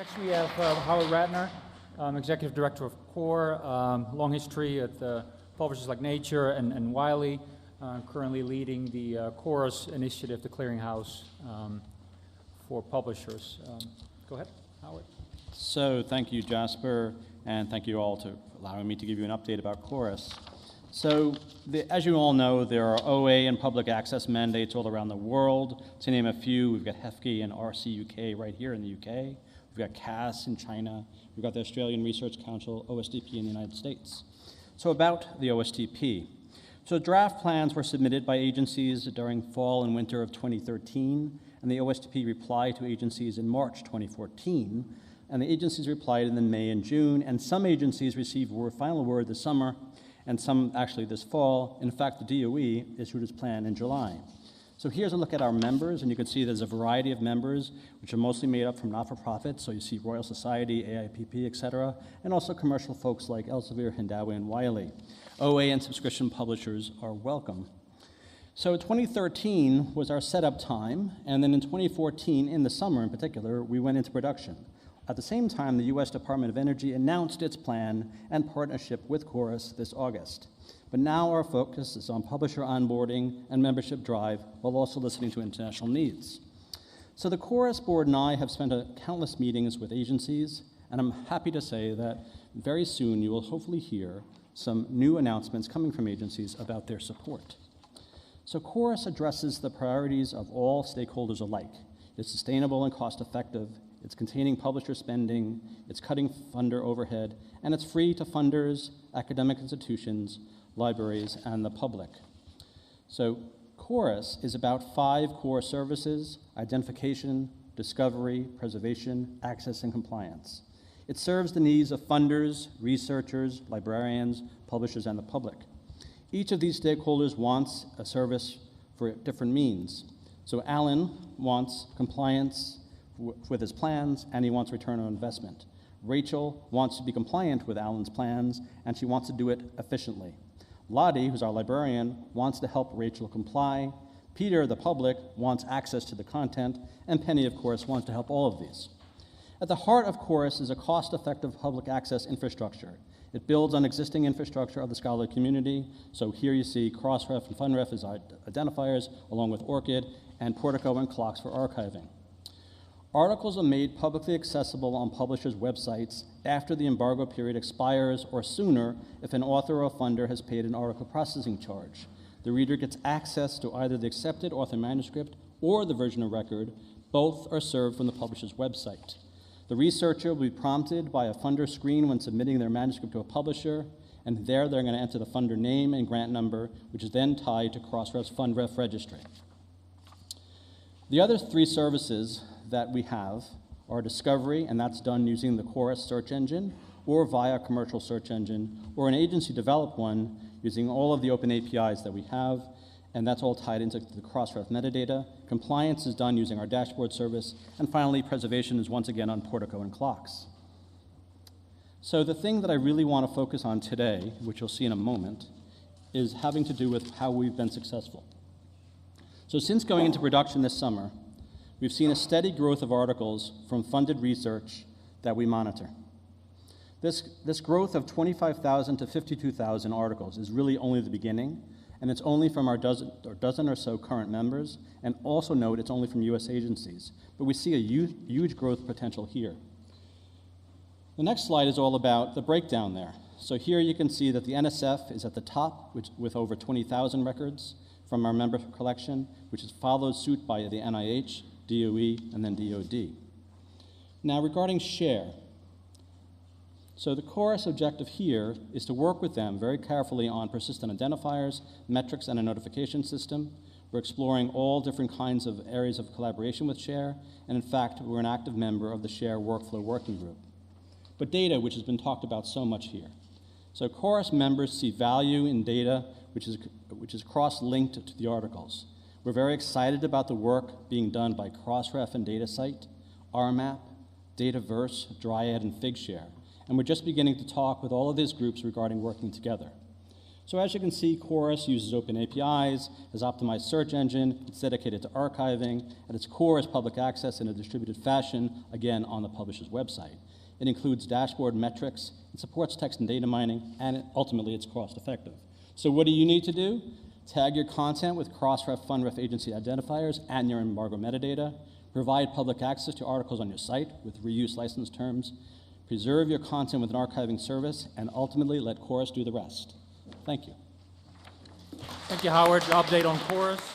Next we have Howard Ratner, Executive Director of CORE, long history at publishers like Nature and Wiley, currently leading the CORE's initiative, the clearinghouse for publishers. Go ahead, Howard. So thank you, Jasper, and thank you all for allowing me to give you an update about Chorus. So as you all know, there are OA and public access mandates all around the world. To name a few, we've got HEFCE and RCUK right here in the UK. We've got CAS in China. We've got the Australian Research Council, OSTP in the United States. So about the OSTP. So draft plans were submitted by agencies during fall and winter of 2013, and the OSTP replied to agencies in March 2014, and the agencies replied in May and June, and some agencies received final word this summer, and some actually this fall. In fact, the DOE issued its plan in July. So here's a look at our members, and you can see there's a variety of members, which are mostly made up from not-for-profits. So you see Royal Society, AIPP, et cetera, and also commercial folks like Elsevier, Hindawi, and Wiley. OA and subscription publishers are welcome. So 2013 was our setup time, and then in 2014, in the summer in particular, we went into production. At the same time, the U.S. Department of Energy announced its plan and partnership with Chorus this August. But now our focus is on publisher onboarding and membership drive, while also listening to international needs. So the Chorus board and I have spent countless meetings with agencies, and I'm happy to say that very soon you will hopefully hear some new announcements coming from agencies about their support. So Chorus addresses the priorities of all stakeholders alike. It's sustainable and cost-effective, it's containing publisher spending, it's cutting funder overhead, and it's free to funders, academic institutions, libraries, and the public. So Chorus is about 5 core services: identification, discovery, preservation, access, and compliance. It serves the needs of funders, researchers, librarians, publishers, and the public. Each of these stakeholders wants a service for different means. So Alan wants compliance with his plans, and he wants return on investment. Rachel wants to be compliant with Alan's plans, and she wants to do it efficiently. Lottie, who's our librarian, wants to help Rachel comply. Peter, the public, wants access to the content, and Penny, of course, wants to help all of these. At the heart of Chorus is a cost-effective public access infrastructure. It builds on existing infrastructure of the scholarly community. So here you see Crossref and FundRef as identifiers, along with ORCID, and Portico and Clocks for archiving. Articles are made publicly accessible on publishers' websites after the embargo period expires or sooner if an author or funder has paid an article processing charge. The reader gets access to either the accepted author manuscript or the version of record. Both are served from the publisher's website. The researcher will be prompted by a funder screen when submitting their manuscript to a publisher, and there they're going to enter the funder name and grant number, which is then tied to Crossref's FundRef registry. The other 3 services that we have are discovery, and that's done using the Chorus search engine or via a commercial search engine, or an agency-developed one using all of the open APIs that we have, and that's all tied into the Crossref metadata. Compliance is done using our dashboard service, and finally, preservation is once again on Portico and Clocks. So the thing that I really want to focus on today, which you'll see in a moment, is having to do with how we've been successful. So since going into production this summer, we've seen a steady growth of articles from funded research that we monitor. This growth of 25,000 to 52,000 articles is really only the beginning, and it's only from our dozen or so current members, and also note it's only from US agencies, but we see a huge growth potential here. The next slide is all about the breakdown there. So here you can see that the NSF is at the top with over 20,000 records from our member collection, which is followed suit by the NIH, DOE, and then DOD. Now regarding share, so the Chorus objective here is to work with them very carefully on persistent identifiers, metrics, and a notification system. We're exploring all different kinds of areas of collaboration with SHARE, and in fact, we're an active member of the SHARE Workflow Working Group. But data, which has been talked about so much here. So Chorus members see value in data which is cross-linked to the articles. We're very excited about the work being done by Crossref and DataCite, RMAP, Dataverse, Dryad, and Figshare. And we're just beginning to talk with all of these groups regarding working together. So as you can see, Chorus uses open APIs, has optimized search engine, it's dedicated to archiving, at its core is public access in a distributed fashion, again, on the publisher's website. It includes dashboard metrics, it supports text and data mining, and ultimately it's cost effective. So what do you need to do? Tag your content with Crossref FundRef agency identifiers and your embargo metadata. Provide public access to articles on your site with reuse license terms. Preserve your content with an archiving service, and ultimately let Chorus do the rest. Thank you. Thank you, Howard. Update on Chorus.